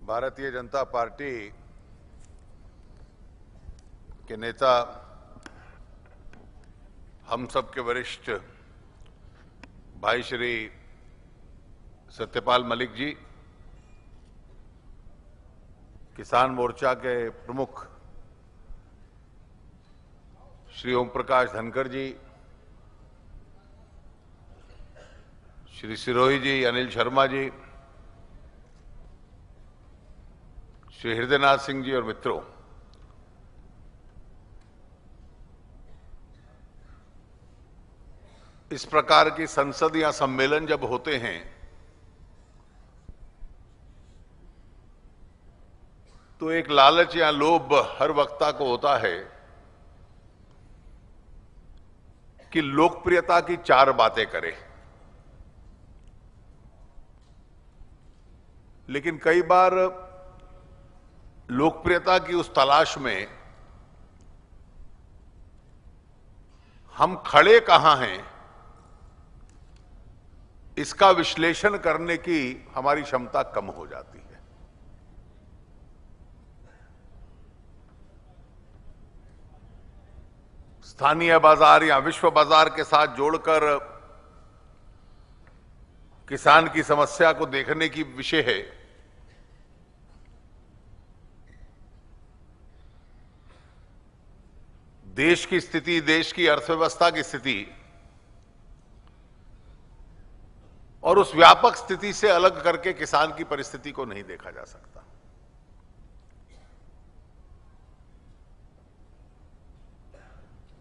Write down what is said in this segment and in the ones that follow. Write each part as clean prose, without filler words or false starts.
Bharatiya Janata party के नेता, हम सब के वरिष्ठ भाई श्री सत्यपाल मलिक जी, किसान मोर्चा के प्रमुख श्री ओम प्रकाश धनखड़ जी, श्री सिरोही जी, अनिल शर्मा जी, श्री हृदयनाथ सिंह जी और मित्रों, इस प्रकार की संसद या सम्मेलन जब होते हैं तो एक लालच या लोभ हर वक्ता को होता है कि लोकप्रियता की चार बातें करे। लेकिन कई बार लोकप्रियता की उस तलाश में हम खड़े कहां हैं, इसका विश्लेषण करने की हमारी क्षमता कम हो जाती है। स्थानीय बाजार या विश्व बाजार के साथ जोड़कर किसान की समस्या को देखने की विषय है। देश की स्थिति, देश की अर्थव्यवस्था की स्थिति और उस व्यापक स्थिति से अलग करके किसान की परिस्थिति को नहीं देखा जा सकता।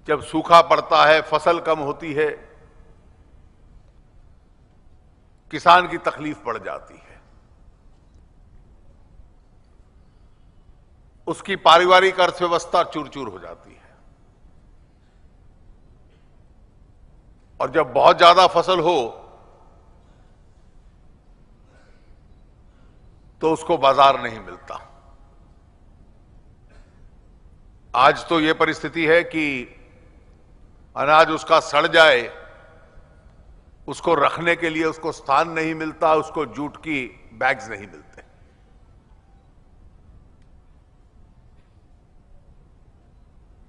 जब सूखा पड़ता है, फसल कम होती है, किसान की तकलीफ बढ़ जाती है। उसकी पारिवारिक अर्थव्यवस्था चूर-चूर हो जाती है। और जब बहुत ज्यादा फसल हो तो उसको बाजार नहीं मिलता। आज तो यह परिस्थिति है कि अनाज उसका सड़ जाए, उसको रखने के लिए उसको स्थान नहीं मिलता, उसको जूट की बैग्स नहीं मिलते।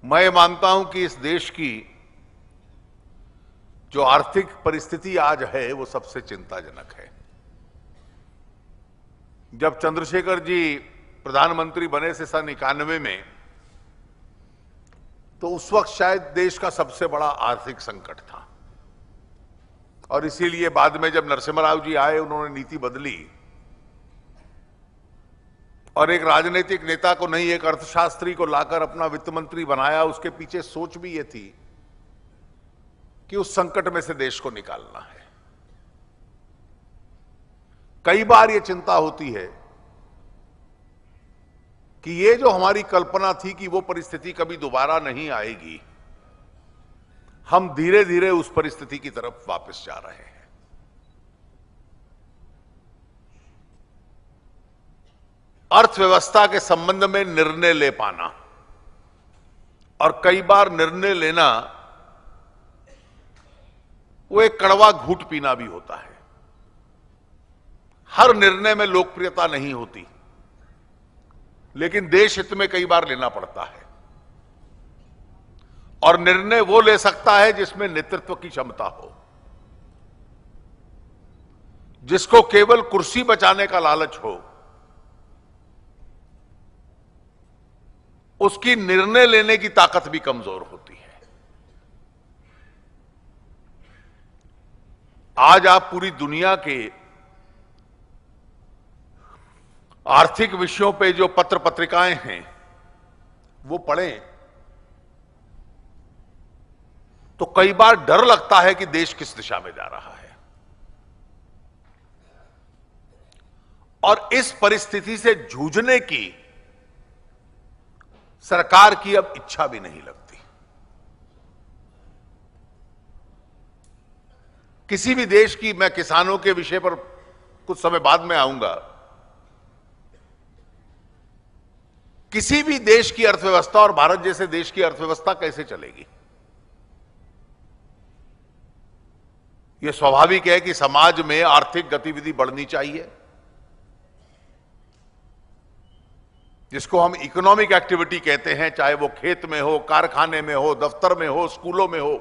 मैं मानता हूं कि इस देश की जो आर्थिक परिस्थिति आज है वो सबसे चिंताजनक है। जब चंद्रशेखर जी प्रधानमंत्री बने से सन 91 में, तो उस वक्त शायद देश का सबसे बड़ा आर्थिक संकट था। और इसीलिए बाद में जब नरसिम्हा राव जी आए, उन्होंने नीति बदली और एक राजनीतिक नेता को नहीं, एक अर्थशास्त्री को लाकर अपना वित्त मंत्री बनाया। उसके पीछे सोच भी ये थी कि उस संकट में से देश को निकालना है। कई बार यह चिंता होती है कि ये जो हमारी कल्पना थी कि वो परिस्थिति कभी दोबारा नहीं आएगी, हम धीरे धीरे उस परिस्थिति की तरफ वापस जा रहे हैं। अर्थव्यवस्था के संबंध में निर्णय ले पाना, और कई बार निर्णय लेना वो एक कड़वा घूंट पीना भी होता है। हर निर्णय में लोकप्रियता नहीं होती, लेकिन देश हित में कई बार लेना पड़ता है। और निर्णय वो ले सकता है जिसमें नेतृत्व की क्षमता हो। जिसको केवल कुर्सी बचाने का लालच हो, उसकी निर्णय लेने की ताकत भी कमजोर होती है। आज आप पूरी दुनिया के आर्थिक विषयों पे जो पत्र पत्रिकाएं हैं वो पढ़ें तो कई बार डर लगता है कि देश किस दिशा में जा रहा है। और इस परिस्थिति से जूझने की सरकार की अब इच्छा भी नहीं लगती। किसी भी देश की, मैं किसानों के विषय पर कुछ समय बाद में आऊंगा, किसी भी देश की अर्थव्यवस्था और भारत जैसे देश की अर्थव्यवस्था कैसे चलेगी? यह स्वाभाविक है कि समाज में आर्थिक गतिविधि बढ़नी चाहिए, जिसको हम इकोनॉमिक एक्टिविटी कहते हैं, चाहे वो खेत में हो, कारखाने में हो, दफ्तर में हो, स्कूलों में हो,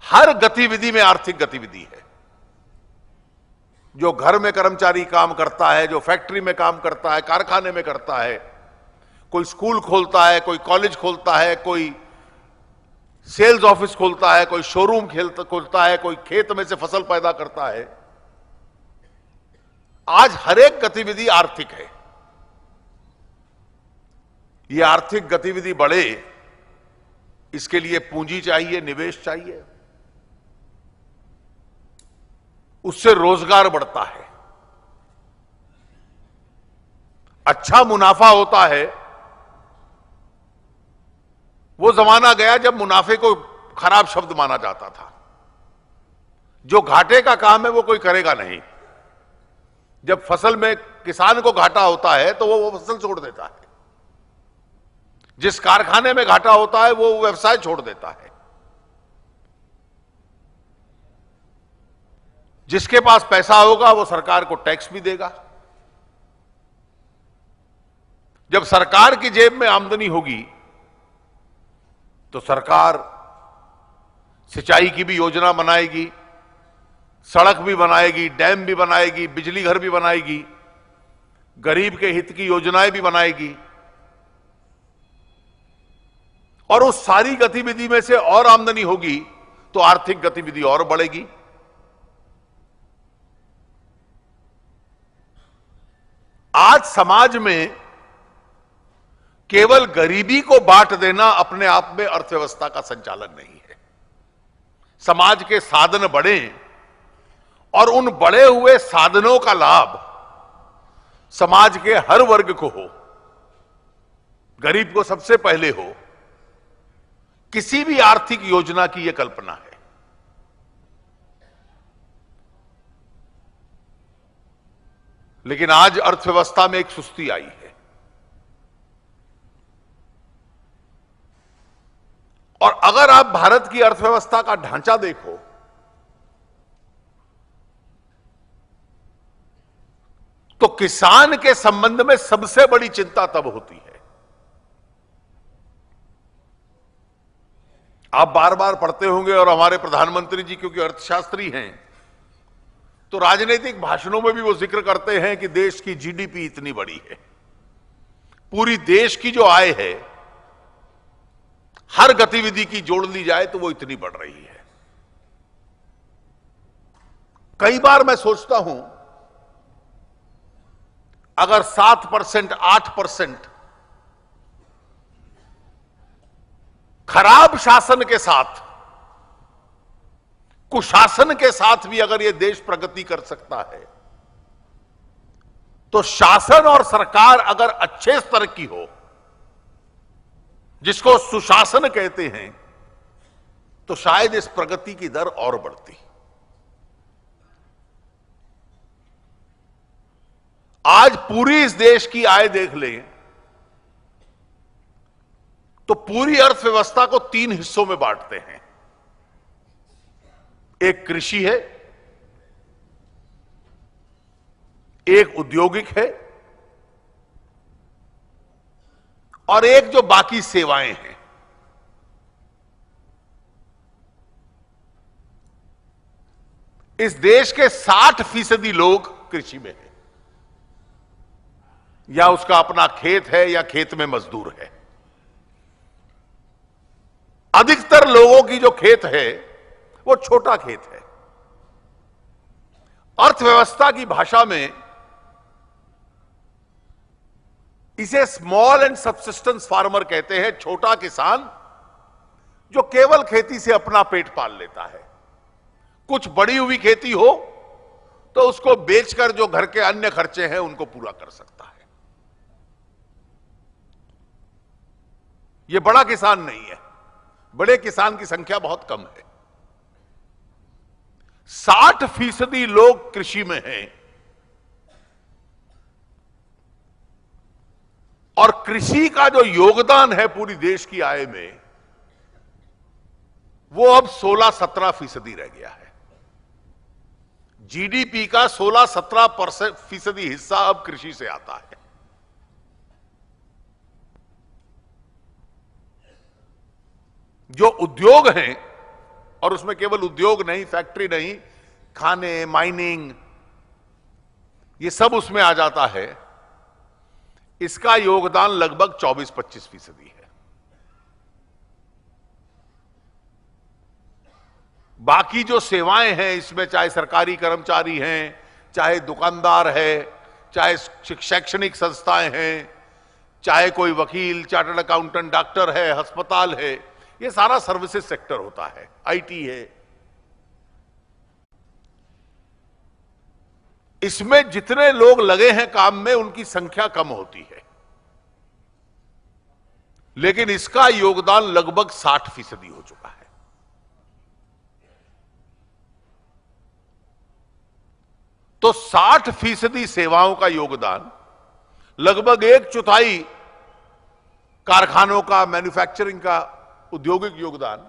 हर गतिविधि में आर्थिक गतिविधि है। जो घर में कर्मचारी काम करता है, जो फैक्ट्री में काम करता है, कारखाने में करता है, कोई स्कूल खोलता है, कोई कॉलेज खोलता है, कोई सेल्स ऑफिस खोलता है, कोई शोरूम खोलता है, कोई खेत में से फसल पैदा करता है, आज हर एक गतिविधि आर्थिक है। ये आर्थिक गतिविधि बढ़े, इसके लिए पूंजी चाहिए, निवेश चाहिए, उससे रोजगार बढ़ता है, अच्छा मुनाफा होता है। वो जमाना गया जब मुनाफे को खराब शब्द माना जाता था। जो घाटे का काम है वो कोई करेगा नहीं। जब फसल में किसान को घाटा होता है तो वो फसल छोड़ देता है। जिस कारखाने में घाटा होता है वो व्यवसाय छोड़ देता है। जिसके पास पैसा होगा वो सरकार को टैक्स भी देगा। जब सरकार की जेब में आमदनी होगी तो सरकार सिंचाई की भी योजना बनाएगी, सड़क भी बनाएगी, डैम भी बनाएगी, बिजली घर भी बनाएगी, गरीब के हित की योजनाएं भी बनाएगी, और उस सारी गतिविधि में से और आमदनी होगी तो आर्थिक गतिविधि और बढ़ेगी। आज समाज में केवल गरीबी को बांट देना अपने आप में अर्थव्यवस्था का संचालन नहीं है। समाज के साधन बढ़े और उन बढ़े हुए साधनों का लाभ समाज के हर वर्ग को हो, गरीब को सबसे पहले हो, किसी भी आर्थिक योजना की यह कल्पना है। लेकिन आज अर्थव्यवस्था में एक सुस्ती आई है और अगर आप भारत की अर्थव्यवस्था का ढांचा देखो तो किसान के संबंध में सबसे बड़ी चिंता तब होती है। आप बार बार पढ़ते होंगे और हमारे प्रधानमंत्री जी क्योंकि अर्थशास्त्री हैं तो राजनीतिक भाषणों में भी वो जिक्र करते हैं कि देश की जीडीपी इतनी बड़ी है। पूरी देश की जो आय है हर गतिविधि की जोड़ ली जाए तो वो इतनी बढ़ रही है। कई बार मैं सोचता हूं अगर 7%, 8% खराब शासन के साथ, कुशासन के साथ भी अगर यह देश प्रगति कर सकता है तो शासन और सरकार अगर अच्छे स्तर की हो, जिसको सुशासन कहते हैं, तो शायद इस प्रगति की दर और बढ़ती। आज पूरी इस देश की आय देख लें तो पूरी अर्थव्यवस्था को 3 हिस्सों में बांटते हैं। एक कृषि है, एक औद्योगिक है और एक जो बाकी सेवाएं हैं। इस देश के 60% लोग कृषि में हैं, या उसका अपना खेत है या खेत में मजदूर है। अधिकतर लोगों की जो खेत है वो छोटा खेत है। अर्थव्यवस्था की भाषा में इसे स्मॉल एंड सबसिस्टेंस फार्मर कहते हैं। छोटा किसान जो केवल खेती से अपना पेट पाल लेता है। कुछ बड़ी हुई खेती हो तो उसको बेचकर जो घर के अन्य खर्चे हैं उनको पूरा कर सकता है। यह बड़ा किसान नहीं है। बड़े किसान की संख्या बहुत कम है। 60% लोग कृषि में हैं और कृषि का जो योगदान है पूरी देश की आय में वो अब 16-17% रह गया है। जीडीपी का 16-17% हिस्सा अब कृषि से आता है। जो उद्योग हैं, और उसमें केवल उद्योग नहीं, फैक्ट्री नहीं, खाने, माइनिंग, ये सब उसमें आ जाता है, इसका योगदान लगभग 24-25% है। बाकी जो सेवाएं हैं इसमें, चाहे सरकारी कर्मचारी हैं, चाहे दुकानदार है, चाहे शैक्षणिक संस्थाएं हैं, चाहे कोई वकील, चार्टर्ड अकाउंटेंट, डॉक्टर है, अस्पताल है, ये सारा सर्विसेज सेक्टर होता है, आईटी है। इसमें जितने लोग लगे हैं काम में उनकी संख्या कम होती है, लेकिन इसका योगदान लगभग 60% हो चुका है। तो 60% सेवाओं का योगदान, लगभग 1/4 कारखानों का, मैन्युफैक्चरिंग का, औद्योगिक योगदान,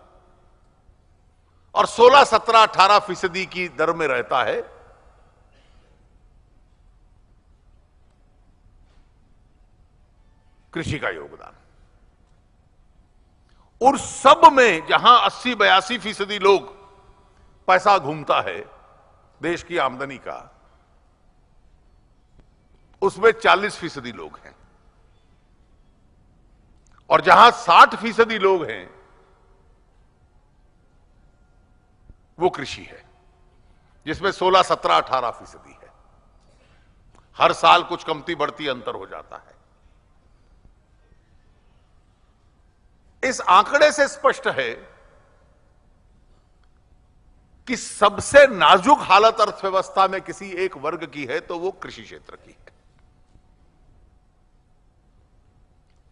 और 16, 17, 18% की दर में रहता है कृषि का योगदान। और सब में जहां 80-82% लोग पैसा घूमता है देश की आमदनी का, उसमें 40% लोग हैं, और जहां 60% लोग हैं वो कृषि है, जिसमें 16, 17, 18% है। हर साल कुछ कमती बढ़ती अंतर हो जाता है। इस आंकड़े से स्पष्ट है कि सबसे नाजुक हालत अर्थव्यवस्था में किसी एक वर्ग की है तो वो कृषि क्षेत्र की है।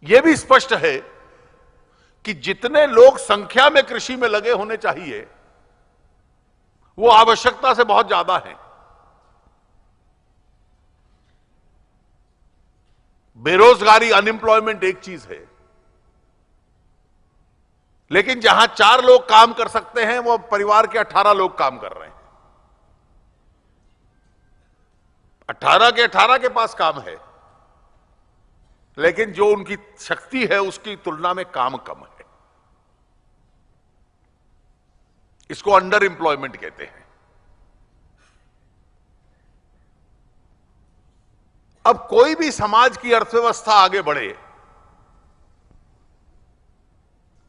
यह भी स्पष्ट है कि जितने लोग संख्या में कृषि में लगे होने चाहिए वो आवश्यकता से बहुत ज्यादा हैं। बेरोजगारी, अनएम्प्लॉयमेंट एक चीज है, लेकिन जहां 4 लोग काम कर सकते हैं वो परिवार के 18 लोग काम कर रहे हैं। 18 के 18 के पास काम है, लेकिन जो उनकी शक्ति है उसकी तुलना में काम कम है। इसको अंडर एम्प्लॉयमेंट कहते हैं। अब कोई भी समाज की अर्थव्यवस्था आगे बढ़े,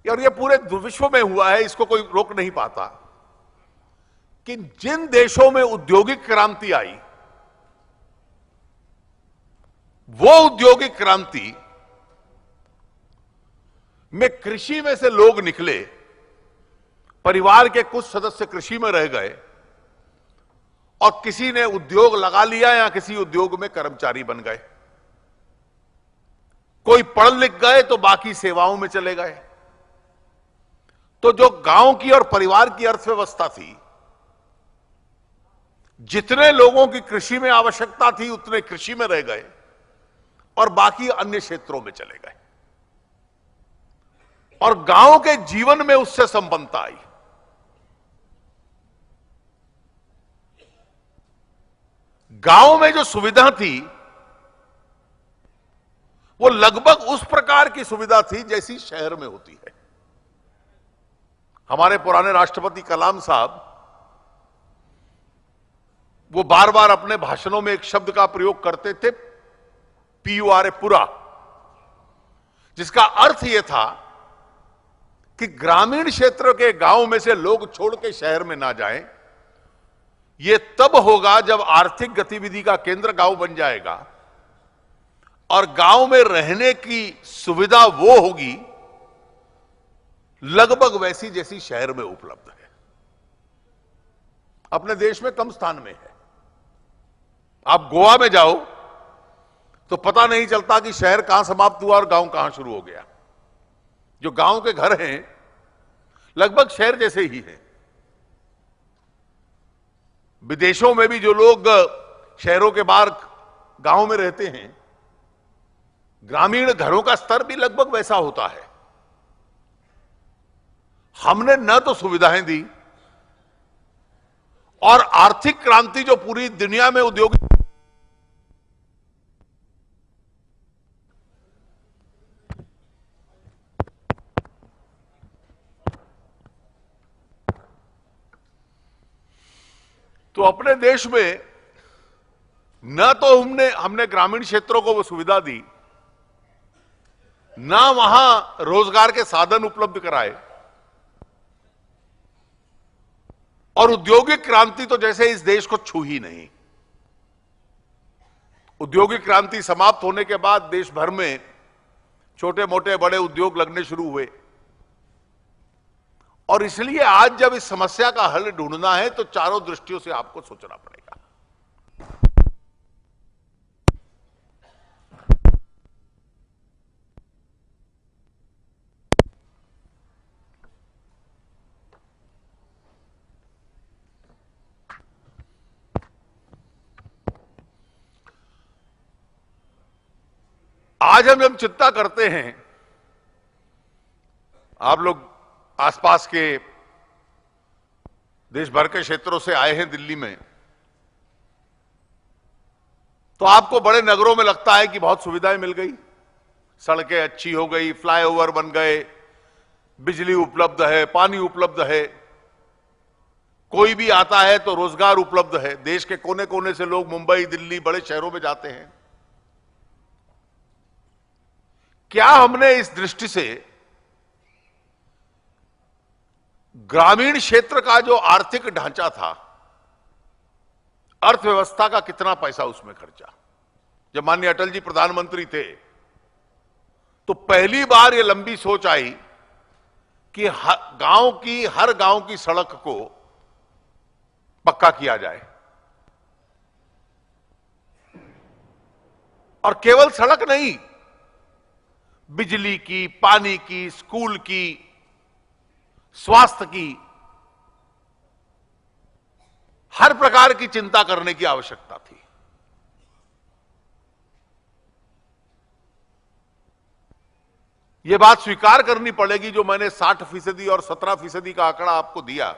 और ये पूरे विश्व में हुआ है, इसको कोई रोक नहीं पाता, कि जिन देशों में औद्योगिक क्रांति आई, वो औद्योगिक क्रांति में कृषि में से लोग निकले, परिवार के कुछ सदस्य कृषि में रह गए, और किसी ने उद्योग लगा लिया या किसी उद्योग में कर्मचारी बन गए। कोई पढ़ लिख गए तो बाकी सेवाओं में चले गए। तो जो गांव की और परिवार की अर्थव्यवस्था थी, जितने लोगों की कृषि में आवश्यकता थी उतने कृषि में रह गए और बाकी अन्य क्षेत्रों में चले गए, और गांव के जीवन में उससे संपन्नता आई। गांव में जो सुविधा थी वो लगभग उस प्रकार की सुविधा थी जैसी शहर में होती है। हमारे पुराने राष्ट्रपति कलाम साहब, वो बार बार अपने भाषणों में एक शब्द का प्रयोग करते थे, PURA, पूरा, जिसका अर्थ यह था कि ग्रामीण क्षेत्र के गांव में से लोग छोड़ के शहर में ना जाएं। यह तब होगा जब आर्थिक गतिविधि का केंद्र गांव बन जाएगा और गांव में रहने की सुविधा वो होगी लगभग वैसी जैसी शहर में उपलब्ध है। अपने देश में कम स्थान में है। आप गोवा में जाओ तो पता नहीं चलता कि शहर कहां समाप्त हुआ और गांव कहां शुरू हो गया। जो गांव के घर हैं लगभग शहर जैसे ही हैं। विदेशों में भी जो लोग शहरों के बाहर गांव में रहते हैं, ग्रामीण घरों का स्तर भी लगभग वैसा होता है। हमने न तो सुविधाएं दी, और आर्थिक क्रांति जो पूरी दुनिया में उद्योग तो अपने देश में न तो हमने ग्रामीण क्षेत्रों को वो सुविधा दी, ना वहां रोजगार के साधन उपलब्ध कराए, और औद्योगिक क्रांति तो जैसे इस देश को छू ही नहीं। औद्योगिक क्रांति समाप्त होने के बाद देश भर में छोटे मोटे बड़े उद्योग लगने शुरू हुए, और इसलिए आज जब इस समस्या का हल ढूंढना है तो चारों दृष्टियों से आपको सोचना पड़ेगा। आज हम जब चिंता करते हैं, आप लोग आसपास के देश भर के क्षेत्रों से आए हैं दिल्ली में, तो आपको बड़े नगरों में लगता है कि बहुत सुविधाएं मिल गई, सड़कें अच्छी हो गई, फ्लाईओवर बन गए, बिजली उपलब्ध है, पानी उपलब्ध है, कोई भी आता है तो रोजगार उपलब्ध है। देश के कोने कोने से लोग मुंबई, दिल्ली, बड़े शहरों में जाते हैं। क्या हमने इस दृष्टि से ग्रामीण क्षेत्र का जो आर्थिक ढांचा था, अर्थव्यवस्था का कितना पैसा उसमें खर्चा? जब माननीय अटल जी प्रधानमंत्री थे तो पहली बार यह लंबी सोच आई कि हर गांव की सड़क को पक्का किया जाए, और केवल सड़क नहीं, बिजली की, पानी की, स्कूल की, स्वास्थ्य की, हर प्रकार की चिंता करने की आवश्यकता थी। यह बात स्वीकार करनी पड़ेगी, जो मैंने 60% और 17% का आंकड़ा आपको दिया,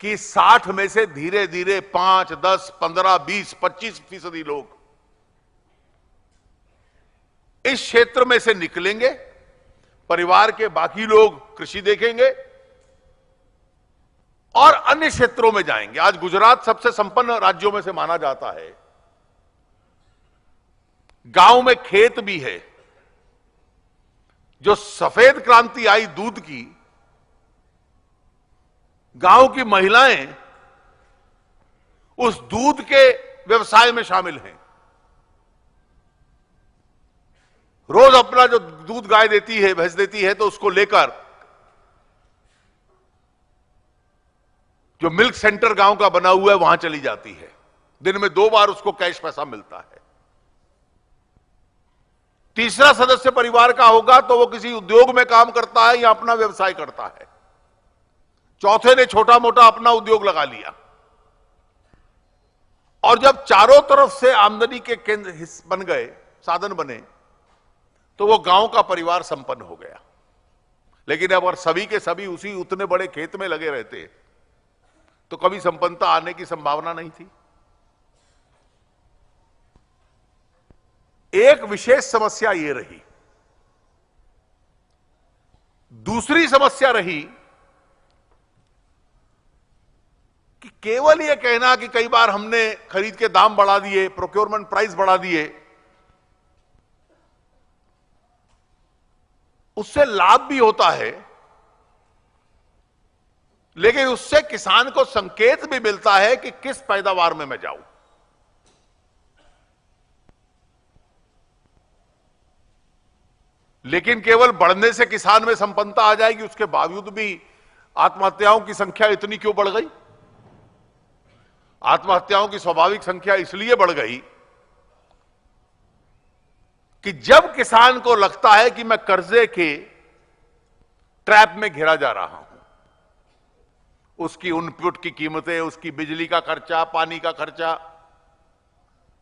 कि 60 में से धीरे धीरे 5, 10, 15, 20, 25% लोग इस क्षेत्र में से निकलेंगे, परिवार के बाकी लोग कृषि देखेंगे और अन्य क्षेत्रों में जाएंगे। आज गुजरात सबसे संपन्न राज्यों में से माना जाता है। गांव में खेत भी है। जो सफेद क्रांति आई दूध की, गांव की महिलाएं उस दूध के व्यवसाय में शामिल हैं। रोज अपना जो दूध गाय देती है, भैंस देती है, तो उसको लेकर जो मिल्क सेंटर गांव का बना हुआ है वहां चली जाती है। दिन में 2 बार उसको कैश पैसा मिलता है। तीसरा सदस्य परिवार का होगा तो वो किसी उद्योग में काम करता है या अपना व्यवसाय करता है। चौथे ने छोटा मोटा अपना उद्योग लगा लिया। और जब चारों तरफ से आमदनी के केंद्र बन गए, साधन बने, तो वो गांव का परिवार संपन्न हो गया। लेकिन अगर सभी के सभी उसी उतने बड़े खेत में लगे रहते तो कभी संपन्नता आने की संभावना नहीं थी। एक विशेष समस्या ये रही। दूसरी समस्या रही कि केवल ये कहना कि कई बार हमने खरीद के दाम बढ़ा दिए, प्रोक्योरमेंट प्राइस बढ़ा दिए, उससे लाभ भी होता है, लेकिन उससे किसान को संकेत भी मिलता है कि किस पैदावार में मैं जाऊं। लेकिन केवल बढ़ने से किसान में संपन्नता आ जाएगी, उसके बावजूद भी आत्महत्याओं की संख्या इतनी क्यों बढ़ गई? आत्महत्याओं की स्वाभाविक संख्या इसलिए बढ़ गई कि जब किसान को लगता है कि मैं कर्जे के ट्रैप में घिरा जा रहा हूं, उसकी इनपुट की कीमतें, उसकी बिजली का खर्चा, पानी का खर्चा,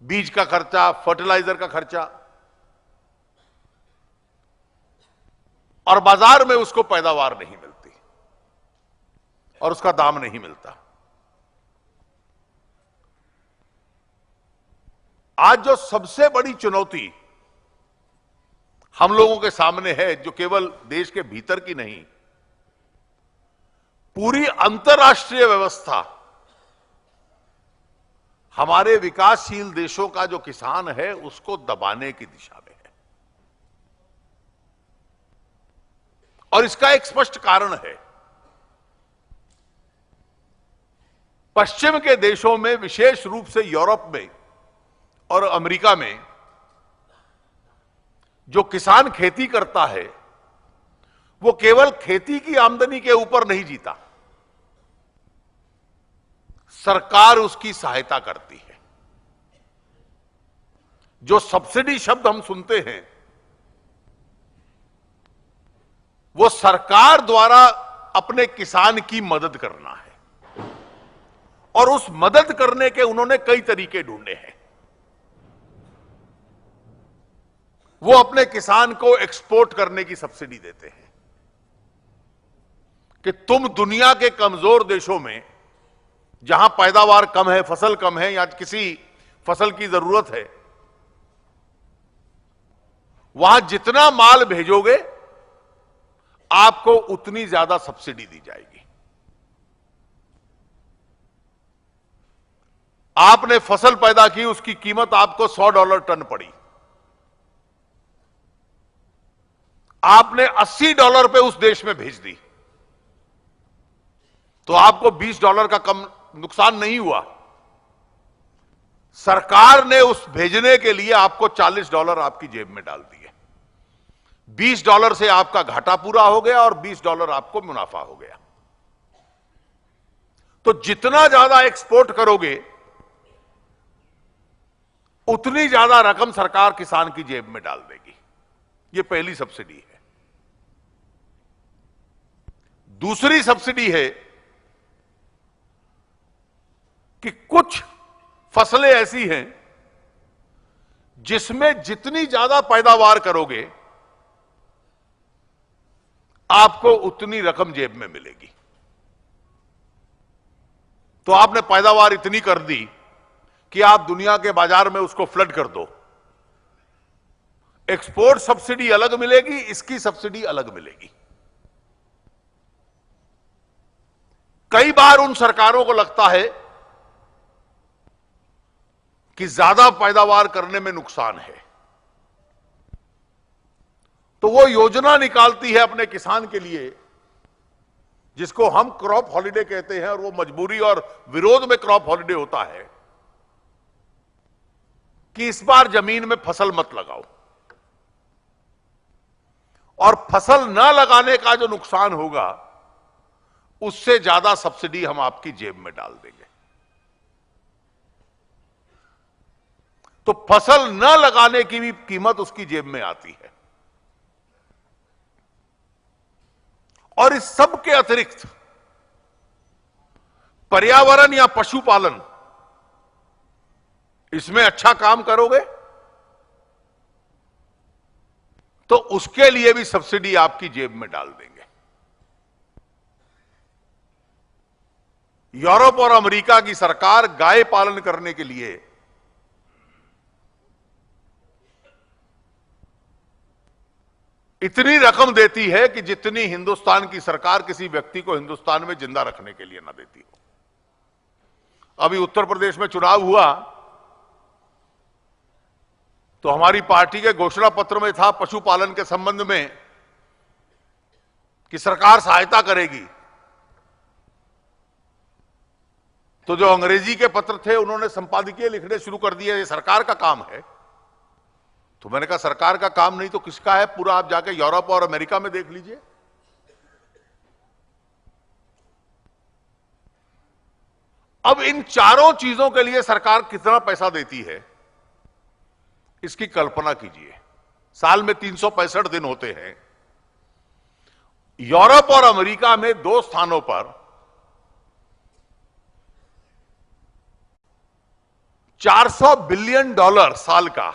बीज का खर्चा, फर्टिलाइजर का खर्चा, और बाजार में उसको पैदावार नहीं मिलती और उसका दाम नहीं मिलता। आज जो सबसे बड़ी चुनौती हम लोगों के सामने है, जो केवल देश के भीतर की नहीं, पूरी अंतर्राष्ट्रीय व्यवस्था हमारे विकासशील देशों का जो किसान है उसको दबाने की दिशा में है। और इसका एक स्पष्ट कारण है। पश्चिम के देशों में, विशेष रूप से यूरोप में और अमेरिका में, जो किसान खेती करता है वो केवल खेती की आमदनी के ऊपर नहीं जीता, सरकार उसकी सहायता करती है। जो सब्सिडी शब्द हम सुनते हैं वो सरकार द्वारा अपने किसान की मदद करना है, और उस मदद करने के उन्होंने कई तरीके ढूंढे हैं। वो अपने किसान को एक्सपोर्ट करने की सब्सिडी देते हैं कि तुम दुनिया के कमजोर देशों में, जहां पैदावार कम है, फसल कम है, या किसी फसल की जरूरत है, वहां जितना माल भेजोगे आपको उतनी ज्यादा सब्सिडी दी जाएगी। आपने फसल पैदा की, उसकी कीमत आपको $100 टन पड़ी, आपने $80 पे उस देश में भेज दी, तो आपको $20 का कम नुकसान नहीं हुआ। सरकार ने उस भेजने के लिए आपको $40 आपकी जेब में डाल दिए। $20 से आपका घाटा पूरा हो गया और $20 आपको मुनाफा हो गया। तो जितना ज्यादा एक्सपोर्ट करोगे उतनी ज्यादा रकम सरकार किसान की जेब में डाल देगी। यह पहली सब्सिडी है। दूसरी सब्सिडी है कि कुछ फसलें ऐसी हैं जिसमें जितनी ज्यादा पैदावार करोगे आपको उतनी रकम जेब में मिलेगी। तो आपने पैदावार इतनी कर दी कि आप दुनिया के बाजार में उसको फ्लड कर दो। एक्सपोर्ट सब्सिडी अलग मिलेगी, इसकी सब्सिडी अलग मिलेगी। कई बार उन सरकारों को लगता है कि ज्यादा पैदावार करने में नुकसान है, तो वो योजना निकालती है अपने किसान के लिए, जिसको हम क्रॉप हॉलिडे कहते हैं, और वो मजबूरी और विरोध में क्रॉप हॉलिडे होता है कि इस बार जमीन में फसल मत लगाओ, और फसल न लगाने का जो नुकसान होगा उससे ज्यादा सब्सिडी हम आपकी जेब में डाल देंगे। तो फसल न लगाने की भी कीमत उसकी जेब में आती है। और इस सब के अतिरिक्त पर्यावरण या पशुपालन, इसमें अच्छा काम करोगे तो उसके लिए भी सब्सिडी आपकी जेब में डाल देंगे। यूरोप और अमेरिका की सरकार गाय पालन करने के लिए इतनी रकम देती है कि जितनी हिंदुस्तान की सरकार किसी व्यक्ति को हिंदुस्तान में जिंदा रखने के लिए ना देती हो। अभी उत्तर प्रदेश में चुनाव हुआ तो हमारी पार्टी के घोषणा पत्र में था पशुपालन के संबंध में कि सरकार सहायता करेगी। तो जो अंग्रेजी के पत्र थे उन्होंने संपादकीय लिखने शुरू कर दिए, ये सरकार का काम है। तो मैंने कहा सरकार का काम नहीं तो किसका है? पूरा आप जाके यूरोप और अमेरिका में देख लीजिए। अब इन चारों चीजों के लिए सरकार कितना पैसा देती है इसकी कल्पना कीजिए। साल में 365 दिन होते हैं। यूरोप और अमेरिका में 2 स्थानों पर $400 बिलियन साल का,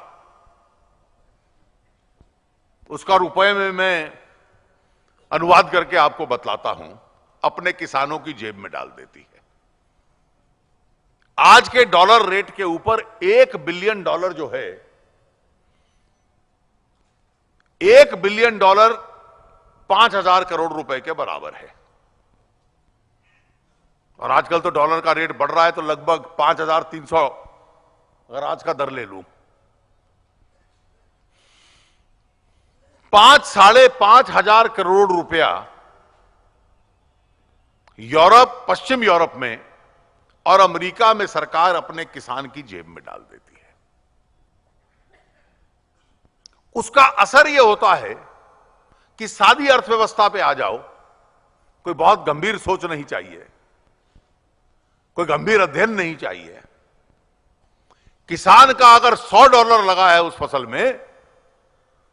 उसका रुपए में मैं अनुवाद करके आपको बतलाता हूं, अपने किसानों की जेब में डाल देती है। आज के डॉलर रेट के ऊपर $1 बिलियन जो है, $1 बिलियन 5,000 करोड़ रुपए के बराबर है। और आजकल तो डॉलर का रेट बढ़ रहा है, तो लगभग 5,300 अगर आज का दर ले लूं, 5-5.5 करोड़ रुपया यूरोप, पश्चिम यूरोप में और अमेरिका में सरकार अपने किसान की जेब में डाल देती है। उसका असर यह होता है कि सादी अर्थव्यवस्था पे आ जाओ, कोई बहुत गंभीर सोच नहीं चाहिए, कोई गंभीर अध्ययन नहीं चाहिए। किसान का अगर $100 लगा है उस फसल में,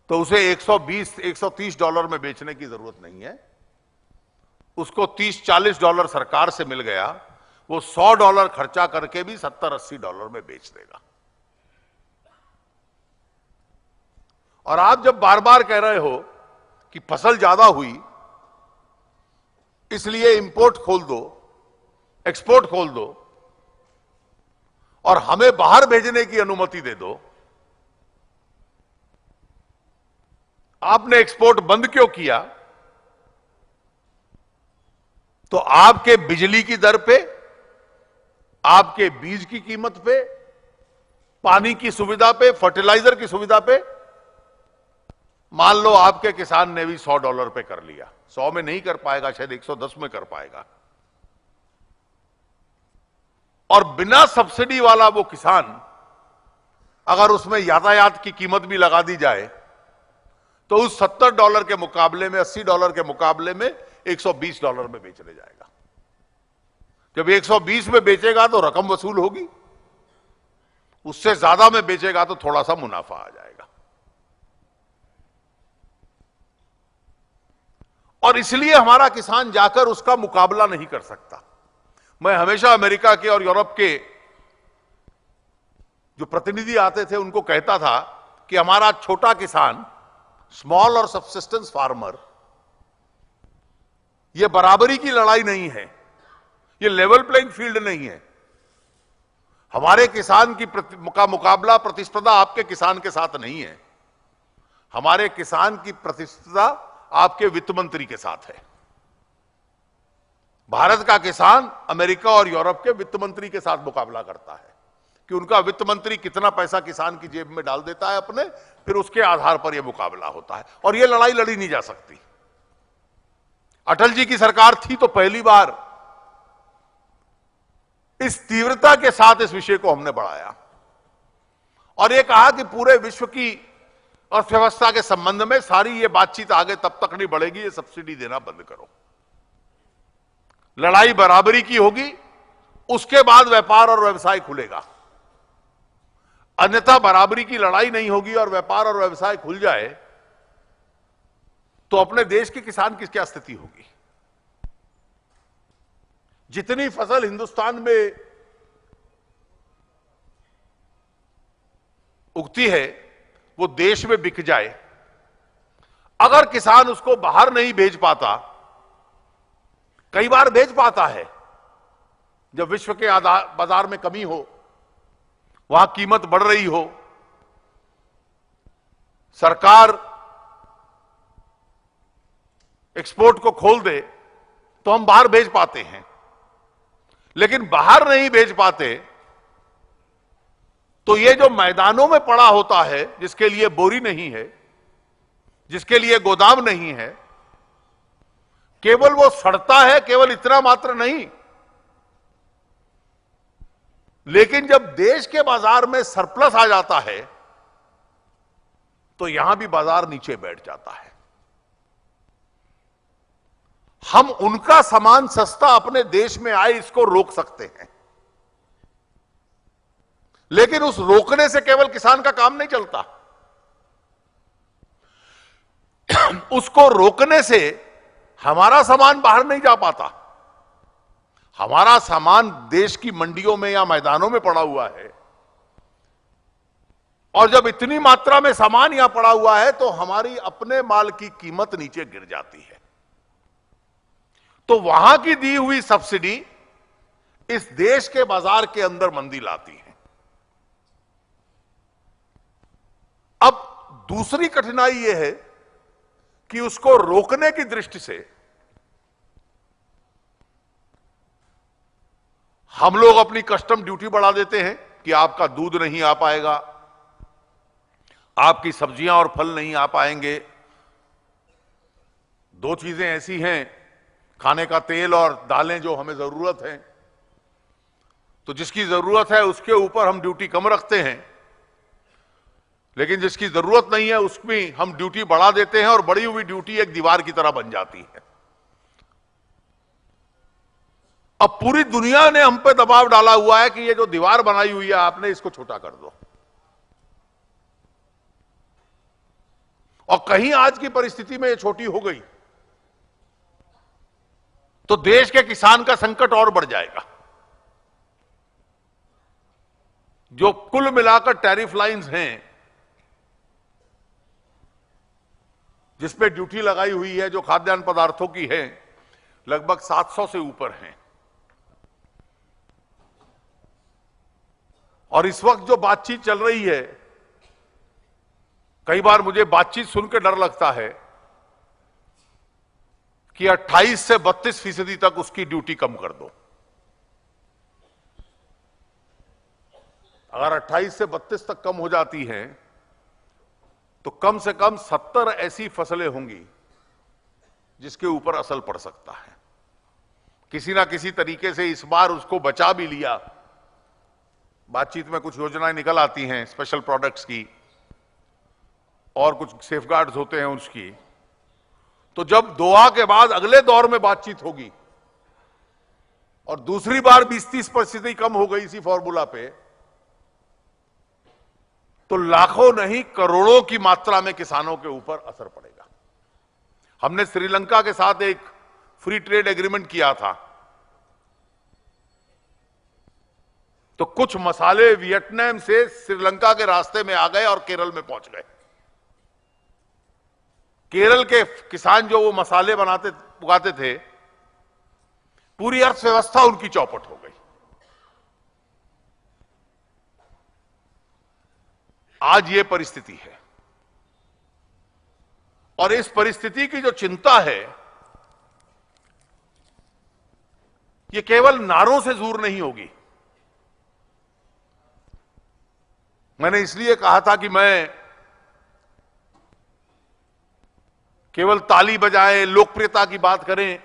तो उसे 120-130 डॉलर में बेचने की जरूरत नहीं है। उसको 30-40 डॉलर सरकार से मिल गया, वो $100 खर्चा करके भी 70-80 डॉलर में बेच देगा। और आप जब बार बार कह रहे हो कि फसल ज्यादा हुई इसलिए इंपोर्ट खोल दो, एक्सपोर्ट खोल दो और हमें बाहर भेजने की अनुमति दे दो, आपने एक्सपोर्ट बंद क्यों किया? तो आपके बिजली की दर पे, आपके बीज की कीमत पे, पानी की सुविधा पे, फर्टिलाइजर की सुविधा पे, मान लो आपके किसान ने भी $100 पे कर लिया, 100 में नहीं कर पाएगा, शायद 110 में कर पाएगा। और बिना सब्सिडी वाला वो किसान, अगर उसमें यातायात की कीमत भी लगा दी जाए, तो उस $70 के मुकाबले में, $80 के मुकाबले में $120 में बेचने जाएगा। जब 120 में बेचेगा तो रकम वसूल होगी, उससे ज्यादा में बेचेगा तो थोड़ा सा मुनाफा आ जाएगा। और इसलिए हमारा किसान जाकर उसका मुकाबला नहीं कर सकता। मैं हमेशा अमेरिका के और यूरोप के जो प्रतिनिधि आते थे उनको कहता था कि हमारा छोटा किसान, स्मॉल और सबसिस्टेंस फार्मर, यह बराबरी की लड़ाई नहीं है, यह लेवल प्लेइंग फील्ड नहीं है। हमारे किसान का मुकाबला, प्रतिस्पर्धा आपके किसान के साथ नहीं है। हमारे किसान की प्रतिस्पर्धा आपके वित्त मंत्री के साथ है। भारत का किसान अमेरिका और यूरोप के वित्त मंत्री के साथ मुकाबला करता है कि उनका वित्त मंत्री कितना पैसा किसान की जेब में डाल देता है अपने, फिर उसके आधार पर यह मुकाबला होता है। और यह लड़ाई लड़ी नहीं जा सकती। अटल जी की सरकार थी तो पहली बार इस तीव्रता के साथ इस विषय को हमने बढ़ाया और यह कहा कि पूरे विश्व की अर्थव्यवस्था के संबंध में सारी ये बातचीत आगे तब तक नहीं बढ़ेगी, ये सब्सिडी देना बंद करो। लड़ाई बराबरी की होगी, उसके बाद व्यापार और व्यवसाय खुलेगा। अन्यथा बराबरी की लड़ाई नहीं होगी और व्यापार और व्यवसाय खुल जाए तो अपने देश के किसान की क्या स्थिति होगी? जितनी फसल हिंदुस्तान में उगती है वो देश में बिक जाए, अगर किसान उसको बाहर नहीं भेज पाता, कई बार भेज पाता है जब विश्व के बाजार में कमी हो, वहां कीमत बढ़ रही हो, सरकार एक्सपोर्ट को खोल दे तो हम बाहर भेज पाते हैं। लेकिन बाहर नहीं भेज पाते तो ये जो मैदानों में पड़ा होता है, जिसके लिए बोरी नहीं है, जिसके लिए गोदाम नहीं है, केवल वो सड़ता है, केवल इतना मात्र नहीं, लेकिन जब देश के बाजार में सरप्लस आ जाता है तो यहां भी बाजार नीचे बैठ जाता है। हम उनका सामान सस्ता अपने देश में आए इसको रोक सकते हैं, लेकिन उस रोकने से केवल किसान का काम नहीं चलता। उसको रोकने से हमारा सामान बाहर नहीं जा पाता। हमारा सामान देश की मंडियों में या मैदानों में पड़ा हुआ है, और जब इतनी मात्रा में सामान यहां पड़ा हुआ है तो हमारी अपने माल की कीमत नीचे गिर जाती है। तो वहां की दी हुई सब्सिडी इस देश के बाजार के अंदर मंदी लाती है। अब दूसरी कठिनाई यह है कि उसको रोकने की दृष्टि से हम लोग अपनी कस्टम ड्यूटी बढ़ा देते हैं कि आपका दूध नहीं आ पाएगा, आपकी सब्जियां और फल नहीं आ पाएंगे। दो चीजें ऐसी हैं, खाने का तेल और दालें, जो हमें जरूरत है, तो जिसकी जरूरत है उसके ऊपर हम ड्यूटी कम रखते हैं, लेकिन जिसकी जरूरत नहीं है उसमें हम ड्यूटी बढ़ा देते हैं और बढ़ी हुई ड्यूटी एक दीवार की तरह बन जाती है। अब पूरी दुनिया ने हम पे दबाव डाला हुआ है कि ये जो दीवार बनाई हुई है आपने, इसको छोटा कर दो। और कहीं आज की परिस्थिति में ये छोटी हो गई तो देश के किसान का संकट और बढ़ जाएगा। जो कुल मिलाकर टैरिफ लाइंस हैं, जिसपे ड्यूटी लगाई हुई है, जो खाद्यान्न पदार्थों की है, लगभग 700 से ऊपर हैं। और इस वक्त जो बातचीत चल रही है, कई बार मुझे बातचीत सुनकर डर लगता है कि 28 से 32% तक उसकी ड्यूटी कम कर दो। अगर 28 से 32 तक कम हो जाती है तो कम से कम 70 ऐसी फसलें होंगी जिसके ऊपर असर पड़ सकता है। किसी ना किसी तरीके से इस बार उसको बचा भी लिया। बातचीत में कुछ योजनाएं निकल आती हैं स्पेशल प्रोडक्ट्स की, और कुछ सेफगार्ड्स होते हैं उसकी। तो जब दोहा के बाद अगले दौर में बातचीत होगी और दूसरी बार 20-30% कम हो गई इसी फॉर्मूला पे, तो लाखों नहीं करोड़ों की मात्रा में किसानों के ऊपर असर पड़ेगा। हमने श्रीलंका के साथ एक फ्री ट्रेड एग्रीमेंट किया था, तो कुछ मसाले वियतनाम से श्रीलंका के रास्ते में आ गए और केरल में पहुंच गए। केरल के किसान जो वो मसाले उगाते थे, पूरी अर्थव्यवस्था उनकी चौपट हो गई। आज ये परिस्थिति है, और इस परिस्थिति की जो चिंता है, ये केवल नारों से दूर नहीं होगी। मैंने इसलिए कहा था कि मैं केवल ताली बजाएं, लोकप्रियता की बात करें।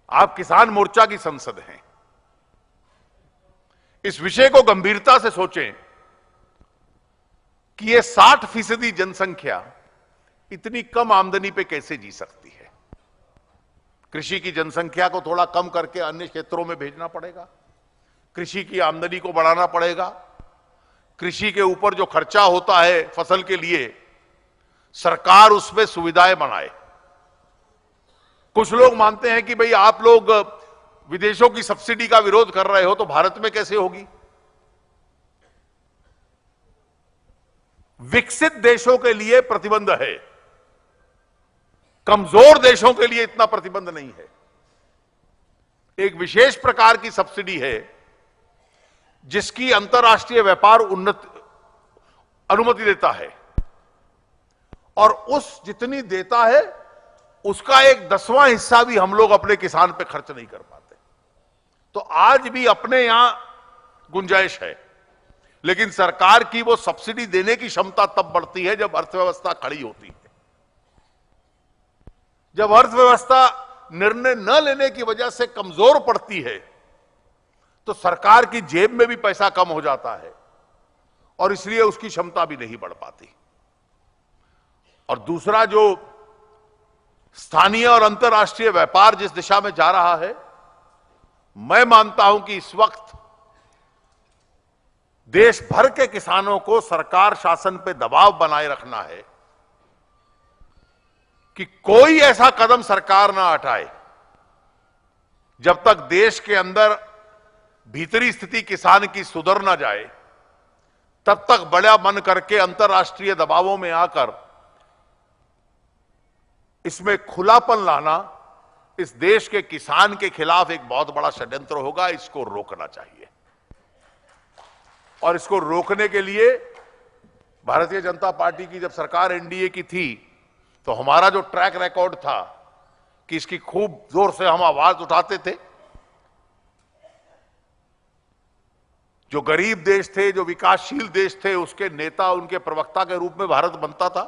आप किसान मोर्चा की संसद हैं, इस विषय को गंभीरता से सोचें कि ये 60% जनसंख्या इतनी कम आमदनी पे कैसे जी सकती है। कृषि की जनसंख्या को थोड़ा कम करके अन्य क्षेत्रों में भेजना पड़ेगा, कृषि की आमदनी को बढ़ाना पड़ेगा। कृषि के ऊपर जो खर्चा होता है फसल के लिए, सरकार उसमें सुविधाएं बनाए। कुछ लोग मानते हैं कि भाई आप लोग विदेशों की सब्सिडी का विरोध कर रहे हो तो भारत में कैसे होगी। विकसित देशों के लिए प्रतिबंध है, कमजोर देशों के लिए इतना प्रतिबंध नहीं है। एक विशेष प्रकार की सब्सिडी है जिसकी अंतर्राष्ट्रीय व्यापार अनुमति देता है, और उस जितनी देता है उसका 1/10वां हिस्सा भी हम लोग अपने किसान पे खर्च नहीं कर पाते। तो आज भी अपने यहां गुंजाइश है, लेकिन सरकार की वो सब्सिडी देने की क्षमता तब बढ़ती है जब अर्थव्यवस्था खड़ी होती है। जब अर्थव्यवस्था निर्णय न लेने की वजह से कमजोर पड़ती है तो सरकार की जेब में भी पैसा कम हो जाता है, और इसलिए उसकी क्षमता भी नहीं बढ़ पाती। और दूसरा, जो स्थानीय और अंतर्राष्ट्रीय व्यापार जिस दिशा में जा रहा है, मैं मानता हूं कि इस वक्त देश भर के किसानों को सरकार शासन पे दबाव बनाए रखना है कि कोई ऐसा कदम सरकार ना उठाए जब तक देश के अंदर भीतरी स्थिति किसान की सुधर ना जाए, तब तक बड़ा मन करके अंतर्राष्ट्रीय दबावों में आकर इसमें खुलापन लाना इस देश के किसान के खिलाफ एक बहुत बड़ा षड्यंत्र होगा। इसको रोकना चाहिए, और इसको रोकने के लिए भारतीय जनता पार्टी की जब सरकार एनडीए की थी तो हमारा जो ट्रैक रिकॉर्ड था कि इसकी खूब जोर से हम आवाज उठाते थे, जो गरीब देश थे, जो विकासशील देश थे, उसके नेता, उनके प्रवक्ता के रूप में भारत बनता था,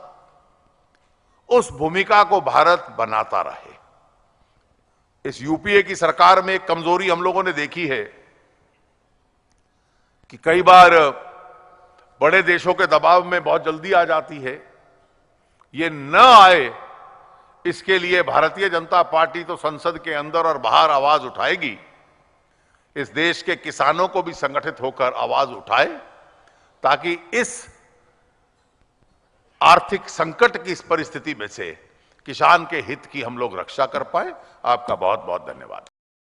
उस भूमिका को भारत बनाता रहे। इस यूपीए की सरकार में एक कमजोरी हम लोगों ने देखी है कि कई बार बड़े देशों के दबाव में बहुत जल्दी आ जाती है। ये न आए, इसके लिए भारतीय जनता पार्टी तो संसद के अंदर और बाहर आवाज उठाएगी। इस देश के किसानों को भी संगठित होकर आवाज उठाए, ताकि इस आर्थिक संकट की इस परिस्थिति में से किसान के हित की हम लोग रक्षा कर पाए। आपका बहुत बहुत धन्यवाद।